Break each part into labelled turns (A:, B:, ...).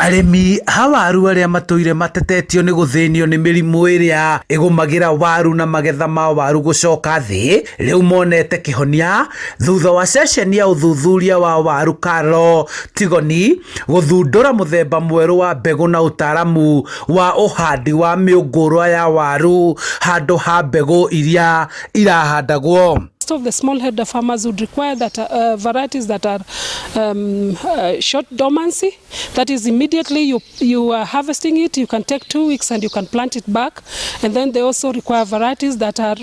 A: Arĩmi a waru arĩa matũire matetetio nĩ gũthĩnio nĩ mĩrimũ ĩrĩa ĩgũmagĩra waru na magetha ma waru gũcoka thĩ rĩu monete kĩhonia thutha wa ceceni ya ũthuthuria wa waru Karo Tigoni gũthundũra mũthemba mwerũ wa mbegũ na ũtaaramu wa ũhandi wa mĩũngũrwa ya waru handũ ha mbegũ iria irahandagwo.
B: Most of the smallholder farmers would require that varieties that are short dormancy. That is, immediately you are harvesting it, you can take 2 weeks and you can plant it back. And then they also require varieties that are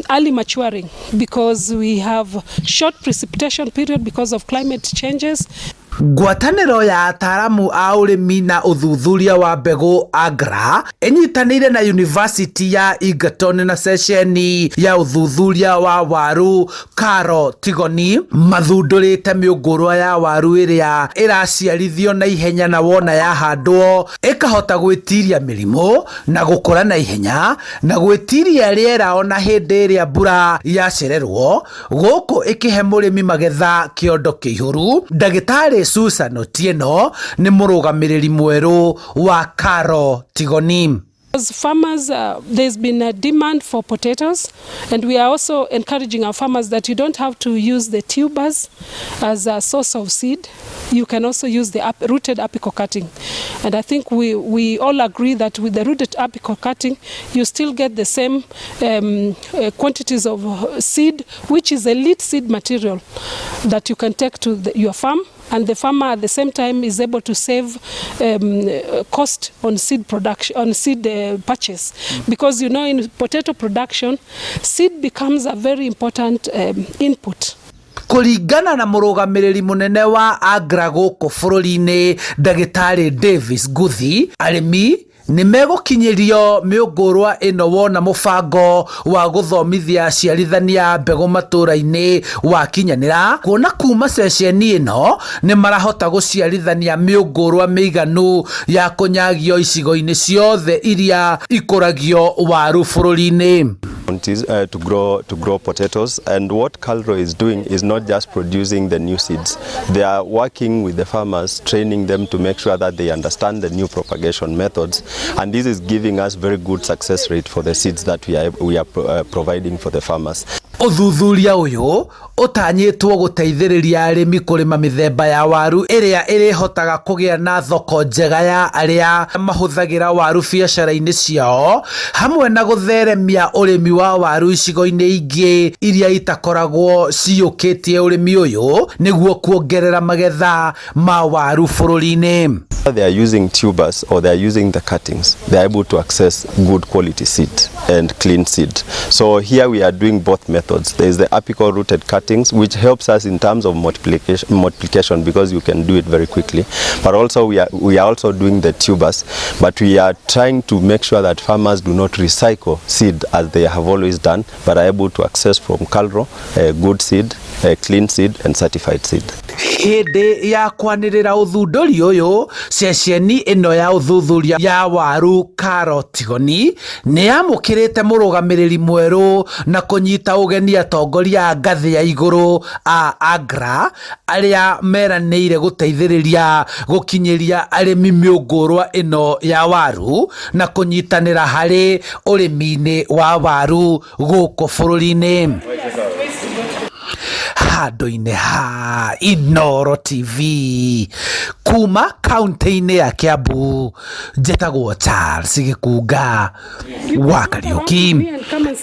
B: early maturing, because we have short precipitation period because of climate changes.
A: Ngwatanĩro ya ataaramu a ũrĩmi na ũthuthuria wa mbegũ AGRA ĩnyitanĩire na University ya Egerton na ceceni ya ũthuthuria wa waru Karo Tigoni mathundũrĩte mĩũngũrwa ya waru ĩrĩa ĩraciarithio na ihenya na wona yahandwo ĩkahota gwĩtiria mĩrimũ na gũkũra na ihenya na gwĩtiria rĩera ona hĩndĩ ĩrĩa mbura yacererwo gũkũ ĩkĩhe mũrĩmi magetha kĩondo kĩihũru. Ndagĩtarĩ Susan Otieno nĩ mũrũgamĩrĩri mwerũ wa Karo Tigoni.
B: As farmers, there's been a demand for potatoes, and we are also encouraging our farmers that you don't have to use the tubers as a source of seed. You can also use the rooted apical cutting. And I think we all agree that with the rooted apical cutting, you still get the same quantities of seed, which is elite seed material that you can take to your farm. And the farmer at the same time is able to save cost on seed production, on seed purchase, because you know in potato production, seed becomes a very important input.
A: Kũringana na mũrũgamĩrĩri mũnene wa AGRA gũkũ bũrũri-inĩ Ndagĩtarĩ Davis Guthi, arĩmi nĩ megũkinyĩrio mĩũngũrwa ĩno wona mũbango wa gũthomithia aciarithania mbegũ matũra-inĩ wakinyanĩra, kuona kuma ceceni ĩno nĩ marahota gũciarithania mĩũngũrwa mĩiganu ya kũnyagio icigo-inĩ ciothe iria ikũragio waru bũrũri-inĩ.
C: To grow potatoes, and what Calro is doing is not just producing the new seeds. They are working with the farmers, training them to make sure that they understand the new propagation methods, and this is giving us very good success rate for the seeds that we are providing for the farmers.
A: Ũthuthuria ũyũ ũtanyĩtwo gũteithĩrĩria arĩmi kũrĩma mĩthemba ya waru ĩrĩa ĩrĩhotaga kũgĩa na thoko njega ya arĩa mahũthagĩra waru biacara-inĩ ciao, hamwe na gũtheremia ũrĩmi wa waru icigo-inĩ ingĩ iria itakoragwo ciyũkĩtie ũrĩmi ũyũ nĩguo kuongerera magetha ma waru bũrũri-inĩ.
C: They are using tubers or they are using the cuttings. They are able to access good quality seed and clean seed. So here we are doing both methods. There is the apical rooted cuttings, which helps us in terms of multiplication because you can do it very quickly. But also we are also doing the tubers, but we are trying to make sure that farmers do not recycle seed as they have always done, but are able to access from Calro good seed, clean seed and certified seed.
A: Hĩndĩ ya kwanĩrĩra ũthundũri ũyũ, ceceni ĩno ya ũthuthuria ya waru Karo Tigoni nĩ yamũkĩrĩte mũrũgamĩrĩri mwerũ na kũnyita ũgeni atongoria a ngathĩ ya igũrũ a AGRA arĩa meranĩire gũteithĩrĩria gũkinyĩria arĩmi mĩũngũrwa ĩno ya waru na kũnyitanĩra harĩ ũrĩmi-inĩ wa waru gũkũ bũrũri-inĩ. Handũ-inĩ ha Inooro TV kuma kaunti-inĩ ya Kiambu, njĩtagwo Charles Gĩkunga wa Kariũki.